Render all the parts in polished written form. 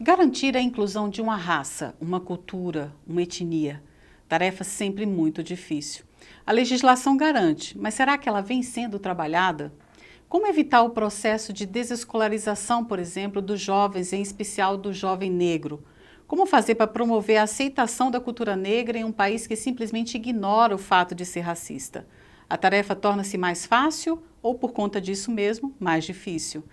Garantir a inclusão de uma raça, uma cultura, uma etnia, tarefa sempre muito difícil. A legislação garante, mas será que ela vem sendo trabalhada? Como evitar o processo de desescolarização, por exemplo, dos jovens, em especial do jovem negro? Como fazer para promover a aceitação da cultura negra em um país que simplesmente ignora o fato de ser racista? A tarefa torna-se mais fácil ou, por conta disso mesmo, mais difícil?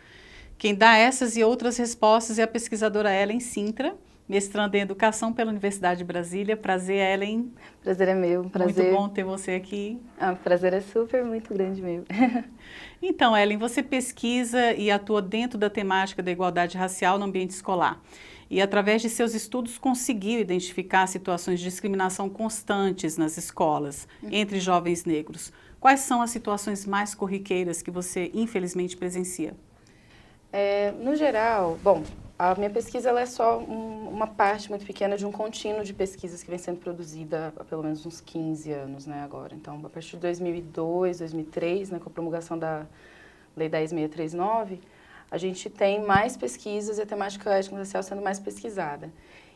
Quem dá essas e outras respostas é a pesquisadora Ellen Sintra, mestranda em Educação pela Universidade de Brasília. Prazer, Ellen. Prazer é meu, prazer. Muito bom ter você aqui. O prazer é super, muito grande meu. Então, Ellen, você pesquisa e atua dentro da temática da igualdade racial no ambiente escolar. E, através de seus estudos, conseguiu identificar situações de discriminação constantes nas escolas, entre jovens negros. Quais são as situações mais corriqueiras que você, infelizmente, presencia? No geral, bom, a minha pesquisa ela é só uma parte muito pequena de um contínuo de pesquisas que vem sendo produzida há pelo menos uns 15 anos, né, agora. Então, a partir de 2002, 2003, né, com a promulgação da Lei 10.639, a gente tem mais pesquisas e a temática étnico-racial sendo mais pesquisada.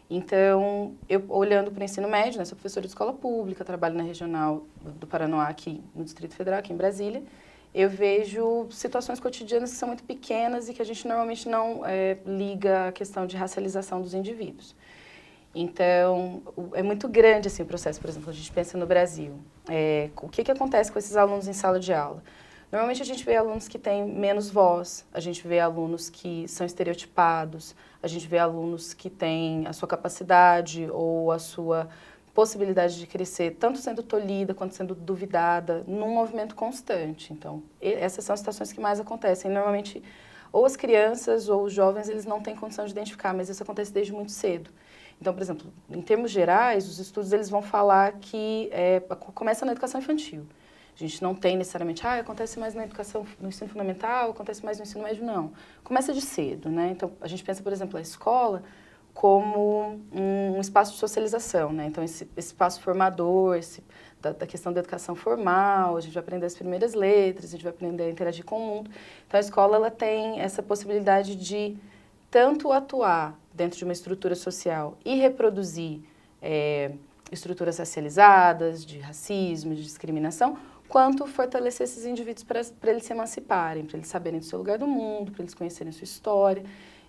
Então, eu olhando para o ensino médio, né, sou professora de escola pública, trabalho na Regional do Paranoá, aqui no Distrito Federal, aqui em Brasília. Eu vejo situações cotidianas que são muito pequenas e que a gente normalmente não liga a questão de racialização dos indivíduos. Então, é muito grande assim, o processo, por exemplo, a gente pensa no Brasil. O que acontece com esses alunos em sala de aula? Normalmente a gente vê alunos que têm menos voz, a gente vê alunos que são estereotipados, a gente vê alunos que têm a sua capacidade ou a sua possibilidade de crescer, tanto sendo tolhida quanto sendo duvidada, num movimento constante. Então, essas são as situações que mais acontecem. Normalmente, ou as crianças ou os jovens, eles não têm condição de identificar, mas isso acontece desde muito cedo. Então, por exemplo, em termos gerais, os estudos eles vão falar que começa na educação infantil. A gente não tem necessariamente, acontece mais na educação, no ensino fundamental, acontece mais no ensino médio, não. Começa de cedo, né? Então, a gente pensa, por exemplo, a escola como um espaço de socialização, né? Então, esse espaço formador, da questão da educação formal, a gente vai aprender as primeiras letras, a gente vai aprender a interagir com o mundo. Então, a escola ela tem essa possibilidade de tanto atuar dentro de uma estrutura social e reproduzir estruturas racializadas, de racismo, de discriminação, quanto fortalecer esses indivíduos para eles se emanciparem, para eles saberem do seu lugar do mundo, para eles conhecerem a sua história.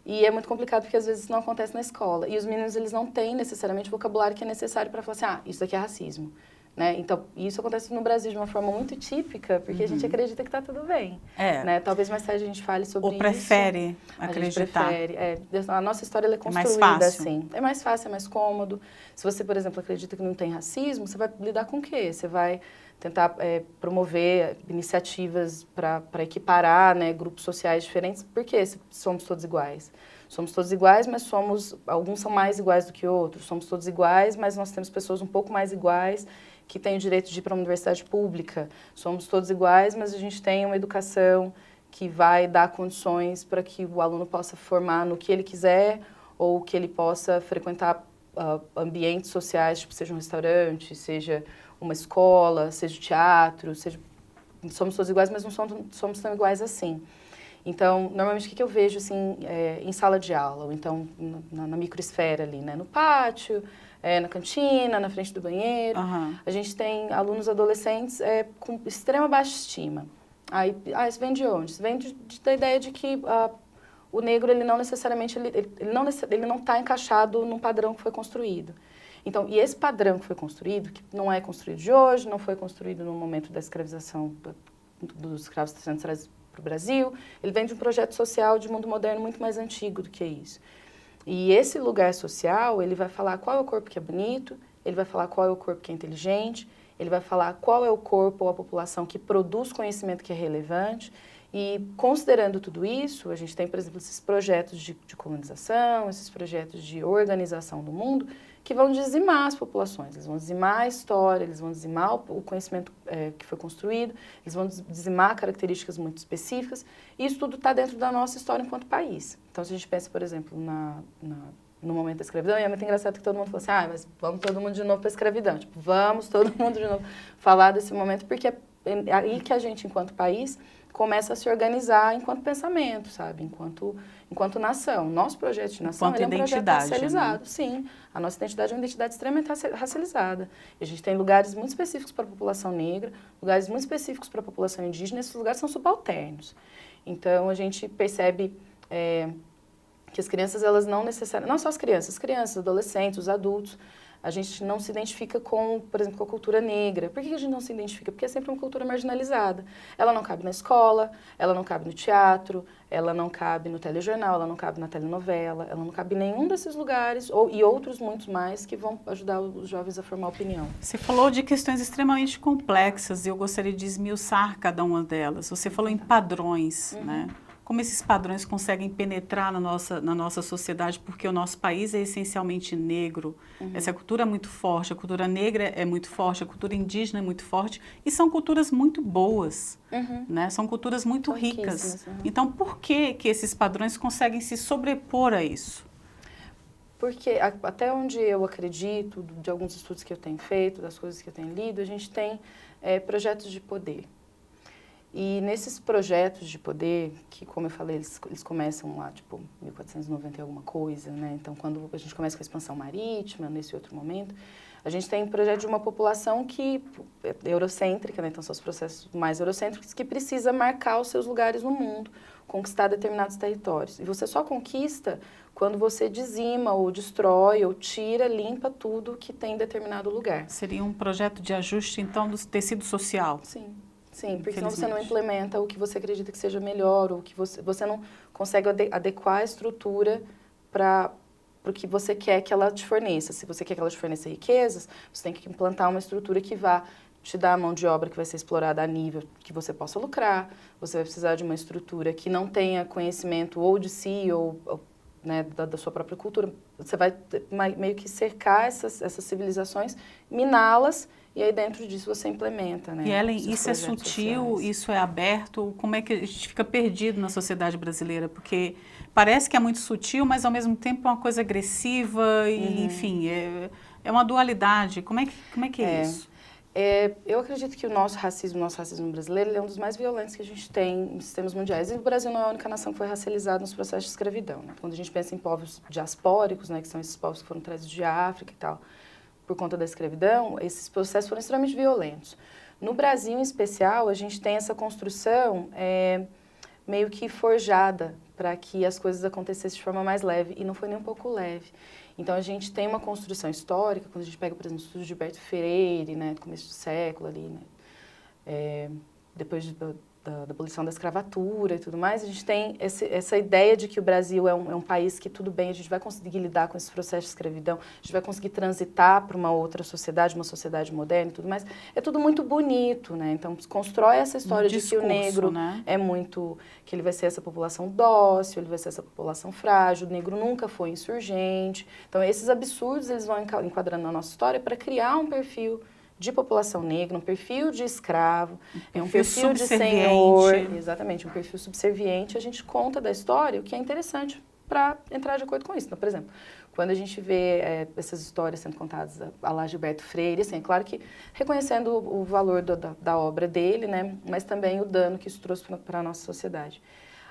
E é muito complicado porque às vezes isso não acontece na escola. E os meninos, eles não têm necessariamente o vocabulário que é necessário para falar assim, isso daqui é racismo. Né? Então, isso acontece no Brasil de uma forma muito típica, porque a gente acredita que está tudo bem. Né? Talvez mais tarde a gente fale sobre isso. Ou prefere acreditar. A gente prefere. A nossa história ela é construída assim. É mais fácil, é mais cômodo. Se você, por exemplo, acredita que não tem racismo, você vai lidar com o quê? Você vai tentar promover iniciativas para equiparar, né, grupos sociais diferentes, porque somos todos iguais. Somos todos iguais, mas alguns são mais iguais do que outros. Somos todos iguais, mas nós temos pessoas um pouco mais iguais que têm o direito de ir para uma universidade pública. Somos todos iguais, mas a gente tem uma educação que vai dar condições para que o aluno possa formar no que ele quiser ou que ele possa frequentar ambientes sociais, tipo seja um restaurante, seja uma escola, seja o teatro, somos todos iguais, mas não somos tão iguais assim. Então, normalmente, o que eu vejo assim, em sala de aula, ou então na microesfera ali, né? No pátio, na cantina, na frente do banheiro, a gente tem alunos adolescentes com extrema baixa estima. Isso vem de onde? Isso vem da ideia de que o negro, ele não necessariamente, ele não está encaixado num padrão que foi construído. Então, e esse padrão que foi construído, que não é construído de hoje, não foi construído no momento da escravização dos escravos sendo trazidos para o Brasil, ele vem de um projeto social de mundo moderno muito mais antigo do que isso. E esse lugar social, ele vai falar qual é o corpo que é bonito, ele vai falar qual é o corpo que é inteligente, ele vai falar qual é o corpo ou a população que produz conhecimento que é relevante. E considerando tudo isso, a gente tem, por exemplo, esses projetos de colonização, esses projetos de organização do mundo, que vão dizimar as populações, eles vão dizimar a história, eles vão dizimar o conhecimento que foi construído, eles vão dizimar características muito específicas, e isso tudo está dentro da nossa história enquanto país. Então, se a gente pensa, por exemplo, no momento da escravidão, e é muito engraçado que todo mundo falou assim, ah, mas vamos todo mundo de novo para a escravidão. Tipo, vamos todo mundo de novo falar desse momento, porque é aí que a gente, enquanto país, começa a se organizar enquanto pensamento, sabe? Enquanto nação. Nosso projeto de nação Enquanto é um projeto identidade, racializado, né? sim. A nossa identidade é uma identidade extremamente racializada. E a gente tem lugares muito específicos para a população negra, lugares muito específicos para a população indígena, esses lugares são subalternos. Então, a gente percebe que as crianças, elas não necessariamente, não só as crianças, adolescentes, os adultos, a gente não se identifica com, por exemplo, com a cultura negra. Por que a gente não se identifica? Porque é sempre uma cultura marginalizada. Ela não cabe na escola, ela não cabe no teatro, ela não cabe no telejornal, ela não cabe na telenovela, ela não cabe em nenhum desses lugares, e outros muitos mais que vão ajudar os jovens a formar opinião. Você falou de questões extremamente complexas e eu gostaria de esmiuçar cada uma delas. Você falou em padrões, né? Como esses padrões conseguem penetrar na nossa sociedade, porque o nosso país é essencialmente negro. Essa cultura é muito forte, a cultura negra é muito forte, a cultura indígena é muito forte, e são culturas muito boas, né? São culturas muito ricas. Então, por que esses padrões conseguem se sobrepor a isso? Porque até onde eu acredito, de alguns estudos que eu tenho feito, das coisas que eu tenho lido, a gente tem projetos de poder. E nesses projetos de poder, que como eu falei, eles começam lá, tipo, 1490 e alguma coisa, né? Então, quando a gente começa com a expansão marítima, nesse outro momento, a gente tem um projeto de uma população que é eurocêntrica, né? Então, são os processos mais eurocêntricos, que precisa marcar os seus lugares no mundo, conquistar determinados territórios. E você só conquista quando você dizima, ou destrói, ou tira, limpa tudo que tem em determinado lugar. Seria um projeto de ajuste, então, do tecido social? Sim. Sim, porque senão você não implementa o que você acredita que seja melhor, ou que você não consegue adequar a estrutura para o que você quer que ela te forneça. Se você quer que ela te forneça riquezas, você tem que implantar uma estrutura que vá te dar a mão de obra que vai ser explorada a nível que você possa lucrar, você vai precisar de uma estrutura que não tenha conhecimento ou de si, ou né, da sua própria cultura. Você vai meio que cercar essas civilizações, miná-las, e aí dentro disso você implementa, né? E Ellen, isso é sutil, sociais. Isso é aberto? Como é que a gente fica perdido na sociedade brasileira? Porque parece que é muito sutil, mas ao mesmo tempo é uma coisa agressiva, e, enfim, é uma dualidade. Como é que é isso? Eu acredito que o nosso racismo brasileiro, ele é um dos mais violentos que a gente tem em sistemas mundiais. E o Brasil não é a única nação que foi racializada nos processos de escravidão, né? Quando a gente pensa em povos diaspóricos, né, que são esses povos que foram trazidos de África e tal, por conta da escravidão, esses processos foram extremamente violentos. No Brasil, em especial, a gente tem essa construção meio que forjada para que as coisas acontecessem de forma mais leve, e não foi nem um pouco leve. Então, a gente tem uma construção histórica, quando a gente pega, por exemplo, o estudo de Gilberto Freire, né, do começo do século ali, né, depois da abolição da escravatura e tudo mais, a gente tem essa ideia de que o Brasil é um país que tudo bem, a gente vai conseguir lidar com esse processo de escravidão, a gente vai conseguir transitar para uma outra sociedade, uma sociedade moderna e tudo mais. É tudo muito bonito, né? Então, se constrói essa história de que o negro, né, que ele vai ser essa população dócil, ele vai ser essa população frágil, o negro nunca foi insurgente. Então, esses absurdos, eles vão enquadrando na nossa história para criar um perfil de população negra, um perfil de escravo, um perfil de senhor, exatamente, um perfil subserviente. A gente conta da história o que é interessante para entrar de acordo com isso. Então, por exemplo, quando a gente vê essas histórias sendo contadas a lá Gilberto Freire, assim, é claro que reconhecendo o valor da obra dele, né, mas também o dano que isso trouxe para a nossa sociedade.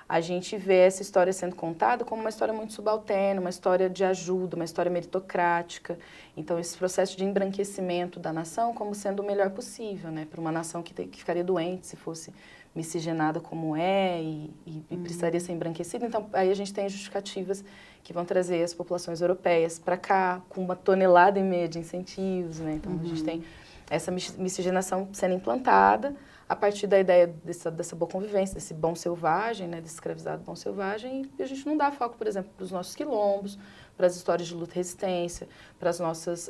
A gente vê essa história sendo contada como uma história muito subalterna, uma história de ajuda, uma história meritocrática. Então, esse processo de embranquecimento da nação como sendo o melhor possível, né? Para uma nação que ficaria doente se fosse miscigenada como é e precisaria ser embranquecida. Então, aí a gente tem justificativas que vão trazer as populações europeias para cá, com 1,5 tonelada de incentivos, né? Então, a gente tem essa miscigenação sendo implantada a partir da ideia dessa boa convivência, desse bom selvagem, né, desse escravizado bom selvagem, e a gente não dá foco, por exemplo, para os nossos quilombos, para as histórias de luta e resistência, para as nossas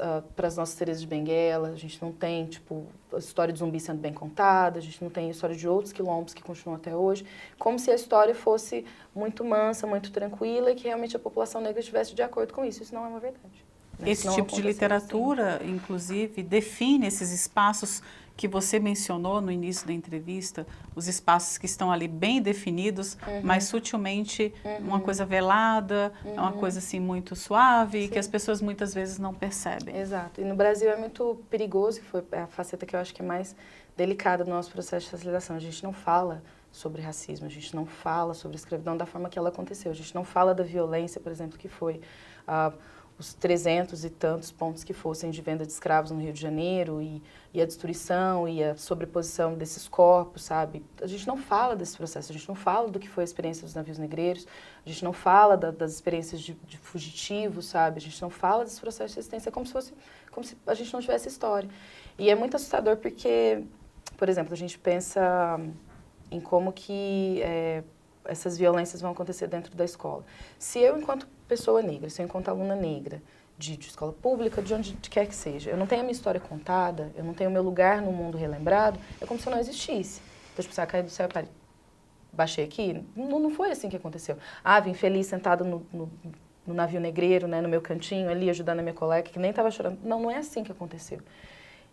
Teresa de Benguela, a gente não tem, tipo, a história de zumbi sendo bem contada, a gente não tem a história de outros quilombos que continuam até hoje, como se a história fosse muito mansa, muito tranquila e que realmente a população negra estivesse de acordo com isso. Isso não é uma verdade. Esse tipo de literatura, inclusive, define esses espaços que você mencionou no início da entrevista, os espaços que estão ali bem definidos, mas sutilmente uma coisa velada, é uma coisa assim muito suave, que as pessoas muitas vezes não percebem. Exato. E no Brasil é muito perigoso, que foi a faceta que eu acho que é mais delicada do nosso processo de socialização. A gente não fala sobre racismo, a gente não fala sobre escravidão da forma que ela aconteceu, a gente não fala da violência, por exemplo, que foi os 300 e tantos pontos que fossem de venda de escravos no Rio de Janeiro e a destruição e a sobreposição desses corpos, sabe? A gente não fala desse processo, a gente não fala do que foi a experiência dos navios negreiros, a gente não fala das experiências de fugitivos, sabe? A gente não fala desse processo de resistência, como se a gente não tivesse história. E é muito assustador porque, por exemplo, a gente pensa em como que essas violências vão acontecer dentro da escola. Se eu, enquanto pessoa negra, se eu, enquanto aluna negra, de escola pública, de onde quer que seja, eu não tenho a minha história contada, eu não tenho o meu lugar no mundo relembrado, é como se eu não existisse. Então, tipo, você caiu do céu e baixei aqui. Não foi assim que aconteceu. Vim feliz, sentada no navio negreiro, né, no meu cantinho ali, ajudando a minha colega, que nem estava chorando. Não é assim que aconteceu.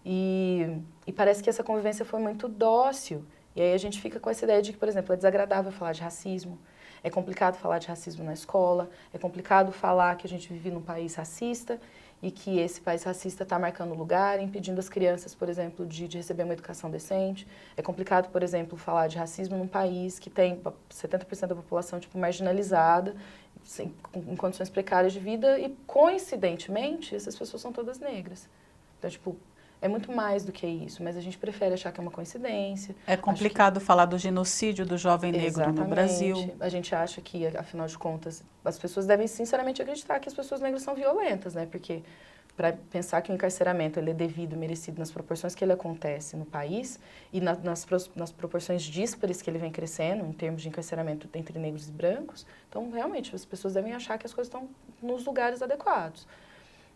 E parece que essa convivência foi muito dócil. E aí a gente fica com essa ideia de que, por exemplo, é desagradável falar de racismo, é complicado falar de racismo na escola, é complicado falar que a gente vive num país racista e que esse país racista está marcando lugar, impedindo as crianças, por exemplo, de receber uma educação decente. É complicado, por exemplo, falar de racismo num país que tem 70% da população tipo, marginalizada, em condições precárias de vida e, coincidentemente, essas pessoas são todas negras. Então, tipo, é muito mais do que isso, mas a gente prefere achar que é uma coincidência. É complicado falar do genocídio do jovem negro no Brasil. A gente acha que, afinal de contas, as pessoas devem sinceramente acreditar que as pessoas negras são violentas, né? Porque para pensar que o encarceramento ele é devido, merecido nas proporções que ele acontece no país e nas proporções díspares que ele vem crescendo em termos de encarceramento entre negros e brancos, então realmente as pessoas devem achar que as coisas estão nos lugares adequados.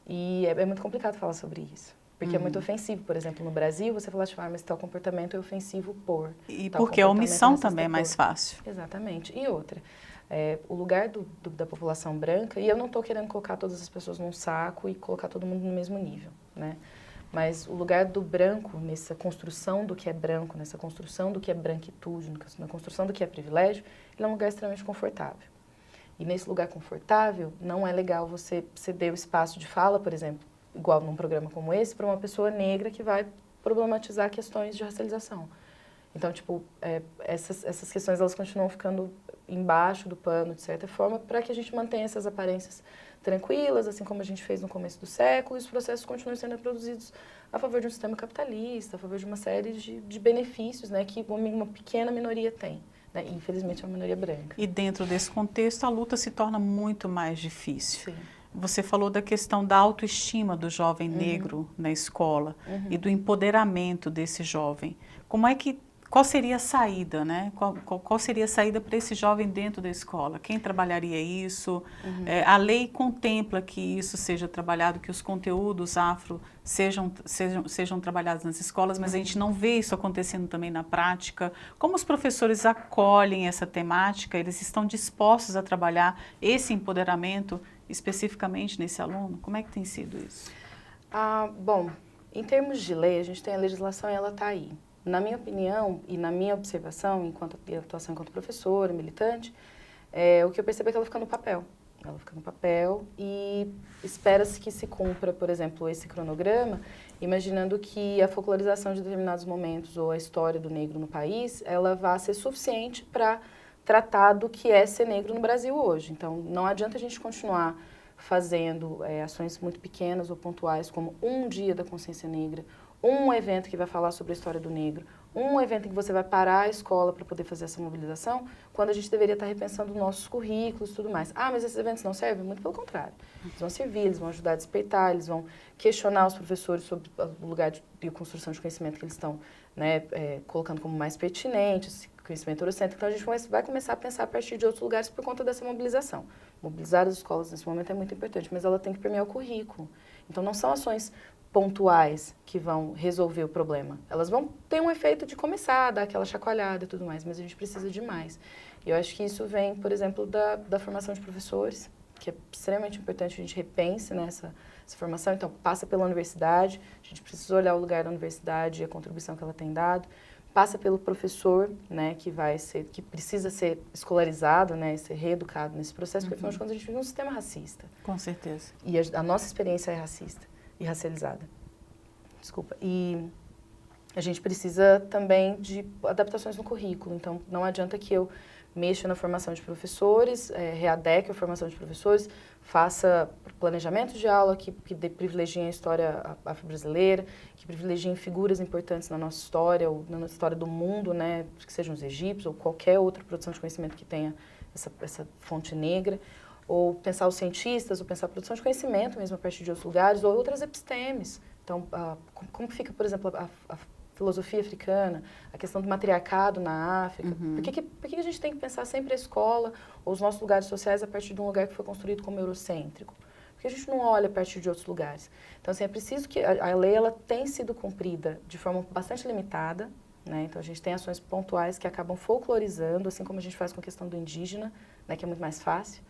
E é muito complicado falar sobre isso. Porque é muito ofensivo. Por exemplo, no Brasil, você fala, tipo, mas tal comportamento é ofensivo por... E porque a omissão também é mais fácil. Exatamente. E outra, o lugar da população branca, e eu não estou querendo colocar todas as pessoas num saco e colocar todo mundo no mesmo nível, né? Mas o lugar do branco, nessa construção do que é branco, nessa construção do que é branquitude, na construção do que é privilégio, ele é um lugar extremamente confortável. E nesse lugar confortável, não é legal você ceder o espaço de fala, por exemplo, igual num programa como esse, para uma pessoa negra que vai problematizar questões de racialização. Então, tipo, essas questões, elas continuam ficando embaixo do pano, de certa forma, para que a gente mantenha essas aparências tranquilas, assim como a gente fez no começo do século, e os processos continuem sendo produzidos a favor de um sistema capitalista, a favor de uma série de benefícios, né, que uma pequena minoria tem. Né? Infelizmente, é uma minoria branca. E dentro desse contexto, a luta se torna muito mais difícil. Sim. Você falou da questão da autoestima do jovem negro na escola e do empoderamento desse jovem. Qual seria a saída, né? Qual seria a saída para esse jovem dentro da escola? Quem trabalharia isso? A lei contempla que isso seja trabalhado, que os conteúdos afro sejam trabalhados nas escolas, mas a gente não vê isso acontecendo também na prática. Como os professores acolhem essa temática? Eles estão dispostos a trabalhar esse empoderamento especificamente nesse aluno? Como é que tem sido isso? Bom, em termos de lei, a gente tem a legislação e ela está aí. Na minha opinião e na minha observação, enquanto atuação enquanto professora, militante, o que eu percebo é que ela fica no papel. Ela fica no papel e espera-se que se cumpra, por exemplo, esse cronograma, imaginando que a folclorização de determinados momentos ou a história do negro no país, ela vá ser suficiente para tratar do que é ser negro no Brasil hoje. Então, não adianta a gente continuar fazendo ações muito pequenas ou pontuais, como um dia da consciência negra, um evento que vai falar sobre a história do negro, um evento em que você vai parar a escola para poder fazer essa mobilização, quando a gente deveria estar repensando nossos currículos e tudo mais. Mas esses eventos não servem? Muito pelo contrário. Eles vão servir, eles vão ajudar a despertar, eles vão questionar os professores sobre o lugar de construção de conhecimento que eles estão, né, colocando como mais pertinente, esse conhecimento eurocêntrico. Então, a gente vai começar a pensar a partir de outros lugares por conta dessa mobilização. Mobilizar as escolas nesse momento é muito importante, mas ela tem que permear o currículo. Então, não são ações pontuais que vão resolver o problema. Elas vão ter um efeito de começar a dar aquela chacoalhada e tudo mais, mas a gente precisa de mais. E eu acho que isso vem, por exemplo, da formação de professores, que é extremamente importante a gente repense essa formação. Então, passa pela universidade, a gente precisa olhar o lugar da universidade e a contribuição que ela tem dado. Passa pelo professor, né, que precisa ser escolarizado, né, e ser reeducado nesse processo, porque afinal de contas a gente vive num sistema racista. Com certeza. E a nossa experiência é racista e racializada. Desculpa. E a gente precisa também de adaptações no currículo. Então, não adianta que eu mexa na formação de professores, readeque a formação de professores, faça planejamento de aula que privilegiem a história afro-brasileira, que privilegiem figuras importantes na nossa história, ou na nossa história do mundo, né, que sejam os egípcios, ou qualquer outra produção de conhecimento que tenha essa fonte negra, ou pensar os cientistas, ou pensar a produção de conhecimento mesmo a partir de outros lugares, ou outras epistemes. Então, como fica, por exemplo, a filosofia africana, a questão do matriarcado na África. Por que a gente tem que pensar sempre a escola ou os nossos lugares sociais a partir de um lugar que foi construído como eurocêntrico? Por que a gente não olha a partir de outros lugares? Então, assim, é preciso que a lei ela tem sido cumprida de forma bastante limitada, né? Então, a gente tem ações pontuais que acabam folclorizando, assim como a gente faz com a questão do indígena, né, que é muito mais fácil.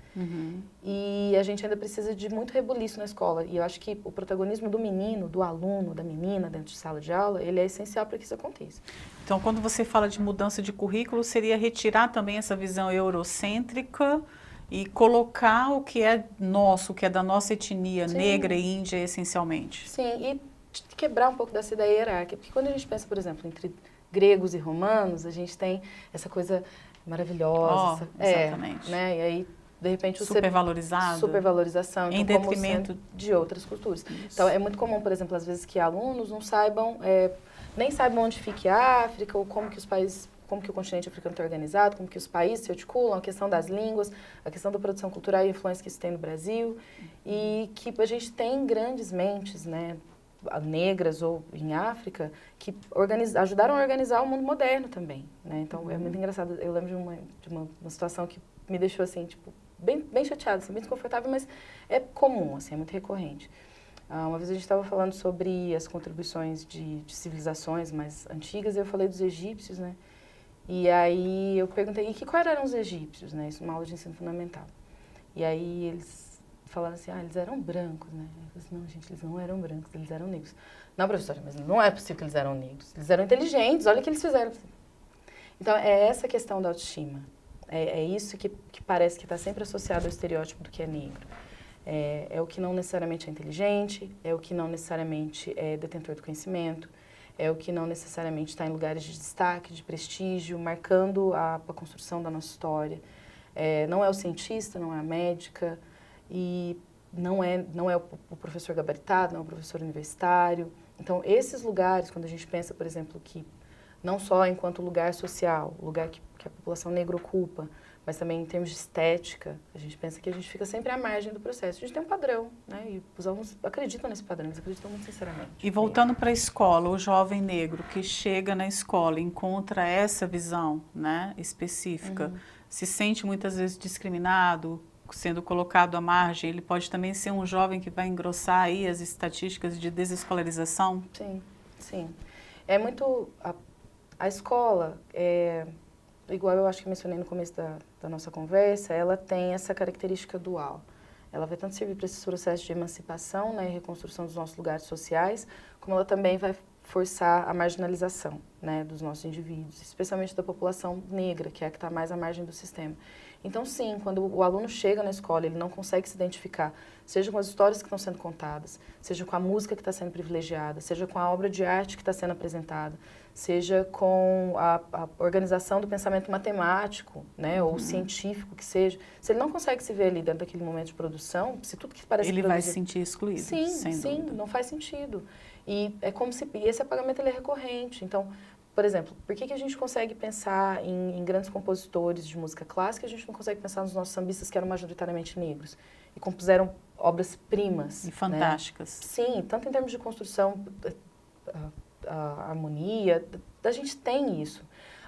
E a gente ainda precisa de muito rebuliço na escola. E eu acho que o protagonismo do menino, do aluno, da menina dentro de sala de aula, ele é essencial para que isso aconteça. Então, quando você fala de mudança de currículo, seria retirar também essa visão eurocêntrica e colocar o que é nosso, o que é da nossa etnia negra e índia, essencialmente. Sim, e quebrar um pouco dessa ideia hierárquica. Porque quando a gente pensa, por exemplo, entre gregos e romanos, a gente tem essa coisa maravilhosa. Exatamente. Né? E aí, de repente, supervalorização então, em detrimento de outras culturas. Isso. Então, é muito comum, por exemplo, às vezes que alunos não saibam, nem saibam onde fica a África, ou como que os países, como que o continente africano está organizado, como que os países se articulam, a questão das línguas, a questão da produção cultural e a influência que isso tem no Brasil, e que a gente tem grandes mentes, né, negras ou em África, que ajudaram a organizar o mundo moderno também, né? Então, é muito engraçado. Eu lembro de uma situação que me deixou, assim, tipo, bem chateada, assim, bem desconfortável, mas é comum, assim, é muito recorrente. Uma vez a gente estava falando sobre as contribuições de civilizações mais antigas, e eu falei dos egípcios, né? E aí eu perguntei, quais eram os egípcios, né? Isso numa aula de ensino fundamental. E aí eles falaram assim, eles eram brancos, né? Eu falei assim, não, gente, eles não eram brancos, eles eram negros. Não, professora, mas não é possível que eles eram negros. Eles eram inteligentes, olha o que eles fizeram. Então, é essa questão da autoestima. É isso que parece que está sempre associado ao estereótipo do que é negro. É o que não necessariamente é inteligente, é o que não necessariamente é detentor do conhecimento, é o que não necessariamente está em lugares de destaque, de prestígio, marcando a construção da nossa história. Não é o cientista, não é a médica, e não é o professor gabaritado, não é o professor universitário. Então, esses lugares, quando a gente pensa, por exemplo, que não só enquanto lugar social, lugar que a população negra ocupa, mas também em termos de estética, a gente pensa que a gente fica sempre à margem do processo. A gente tem um padrão, né? E os alunos acreditam nesse padrão, eles acreditam muito sinceramente. E voltando para a escola, o jovem negro que chega na escola e encontra essa visão, né, específica, se sente muitas vezes discriminado, sendo colocado à margem, ele pode também ser um jovem que vai engrossar aí as estatísticas de desescolarização? Sim, sim. É muito... A escola, igual eu acho que mencionei no começo da nossa conversa, ela tem essa característica dual. Ela vai tanto servir para esses processos de emancipação, né, e reconstrução dos nossos lugares sociais, como ela também vai forçar a marginalização, né, dos nossos indivíduos, especialmente da população negra, que é a que está mais à margem do sistema. Então, sim, quando o aluno chega na escola, ele não consegue se identificar, seja com as histórias que estão sendo contadas, seja com a música que está sendo privilegiada, seja com a obra de arte que está sendo apresentada, seja com a organização do pensamento matemático, né, ou científico que seja. Se ele não consegue se ver ali dentro daquele momento de produção, se tudo que parece ele vai se sentir excluído, sim, sem dúvida. Não faz sentido. E é como se esse apagamento ele é recorrente. Então, por exemplo, por que a gente consegue pensar em grandes compositores de música clássica e a gente não consegue pensar nos nossos sambistas que eram majoritariamente negros e compuseram obras-primas? E fantásticas. Né? Sim, tanto em termos de construção, a harmonia, a gente tem isso.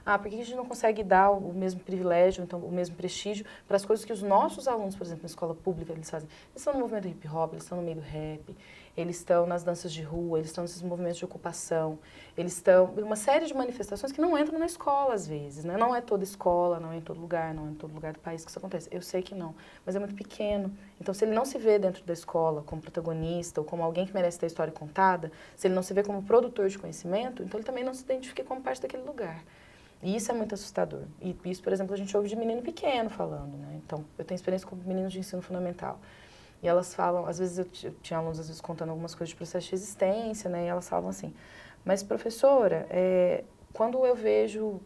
Por que a gente não consegue dar o mesmo privilégio, então, o mesmo prestígio para as coisas que os nossos alunos, por exemplo, na escola pública, eles fazem? Eles estão no movimento hip hop, eles estão no meio do rap, eles estão nas danças de rua, eles estão nesses movimentos de ocupação, eles estão em uma série de manifestações que não entram na escola às vezes, né? Não é toda escola, não é em todo lugar, não é em todo lugar do país que isso acontece. Eu sei que não, mas é muito pequeno. Então, se ele não se vê dentro da escola como protagonista ou como alguém que merece ter a história contada, se ele não se vê como produtor de conhecimento, então ele também não se identifica como parte daquele lugar. E isso é muito assustador. E isso, por exemplo, a gente ouve de menino pequeno falando, né? Então, eu tenho experiência com meninos de ensino fundamental. E elas falam, às vezes eu tinha alunos às vezes contando algumas coisas de processo de resistência, né? E elas falam assim, mas professora, quando eu vejo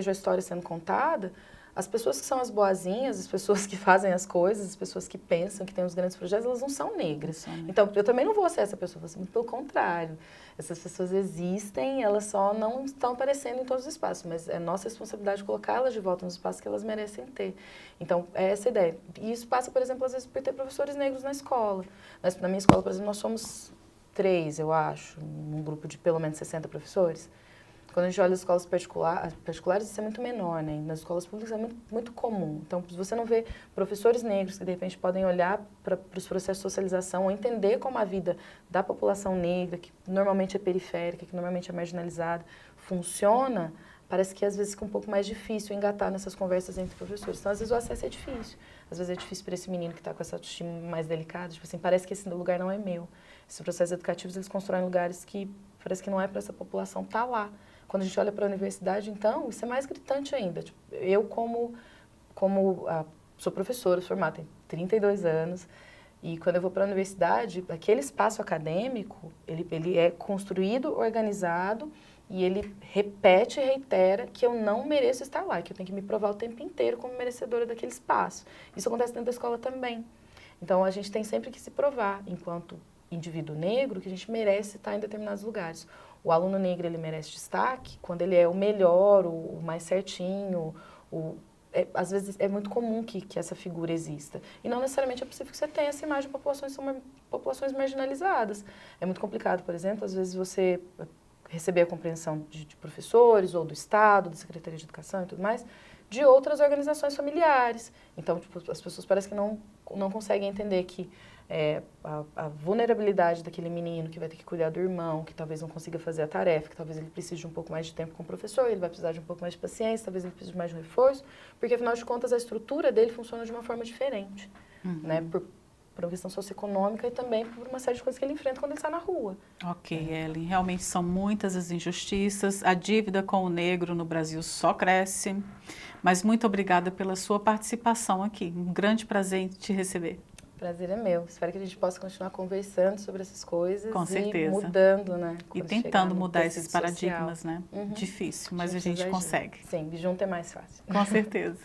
a história sendo contada, as pessoas que são as boazinhas, as pessoas que fazem as coisas, as pessoas que pensam, que têm os grandes projetos, elas não são negras. Então, eu também não vou ser essa pessoa, vou ser muito pelo contrário. Essas pessoas existem, elas só não estão aparecendo em todos os espaços, mas é nossa responsabilidade colocá-las de volta nos espaços que elas merecem ter. Então, é essa a ideia. E isso passa, por exemplo, às vezes por ter professores negros na escola. Na minha escola, por exemplo, nós somos 3, eu acho, num grupo de pelo menos 60 professores. Quando a gente olha as escolas particulares, isso é muito menor, né? Nas escolas públicas é muito, muito comum. Então, você não vê professores negros que, de repente, podem olhar para os processos de socialização ou entender como a vida da população negra, que normalmente é periférica, que normalmente é marginalizada, funciona, parece que, às vezes, fica um pouco mais difícil engatar nessas conversas entre professores. Então, às vezes, o acesso é difícil. Às vezes, é difícil para esse menino que está com essa autoestima mais delicada. Tipo assim, parece que esse lugar não é meu. Esses processos educativos, eles constroem lugares que parece que não é para essa população estar lá. Quando a gente olha para a universidade, então, isso é mais gritante ainda. Tipo, eu, sou professora, formada, tenho 32 anos, e quando eu vou para a universidade, aquele espaço acadêmico, ele é construído, organizado, e ele repete e reitera que eu não mereço estar lá, que eu tenho que me provar o tempo inteiro como merecedora daquele espaço. Isso acontece dentro da escola também. Então, a gente tem sempre que se provar, enquanto indivíduo negro, que a gente merece estar em determinados lugares. O aluno negro, ele merece destaque quando ele é o melhor, o mais certinho. Às vezes é muito comum que essa figura exista. E não necessariamente é possível que você tenha essa imagem de populações, são populações marginalizadas. É muito complicado, por exemplo, às vezes você receber a compreensão de professores ou do Estado, da Secretaria de Educação e tudo mais, de outras organizações familiares. Então, tipo, as pessoas parecem que não conseguem entender que a vulnerabilidade daquele menino que vai ter que cuidar do irmão, que talvez não consiga fazer a tarefa, que talvez ele precise de um pouco mais de tempo com o professor, ele vai precisar de um pouco mais de paciência, talvez ele precise de mais de um reforço, porque afinal de contas a estrutura dele funciona de uma forma diferente, né? Por uma questão socioeconômica e também por uma série de coisas que ele enfrenta quando ele está na rua. Ok, Ellen, realmente são muitas as injustiças, a dívida com o negro no Brasil só cresce, mas muito obrigada pela sua participação aqui, um grande prazer em te receber. Prazer é meu. Espero que a gente possa continuar conversando sobre essas coisas. Com certeza. E mudando, né? E tentando mudar esses paradigmas, social, né? Difícil, mas a gente consegue. Sim, junto é mais fácil. Com certeza.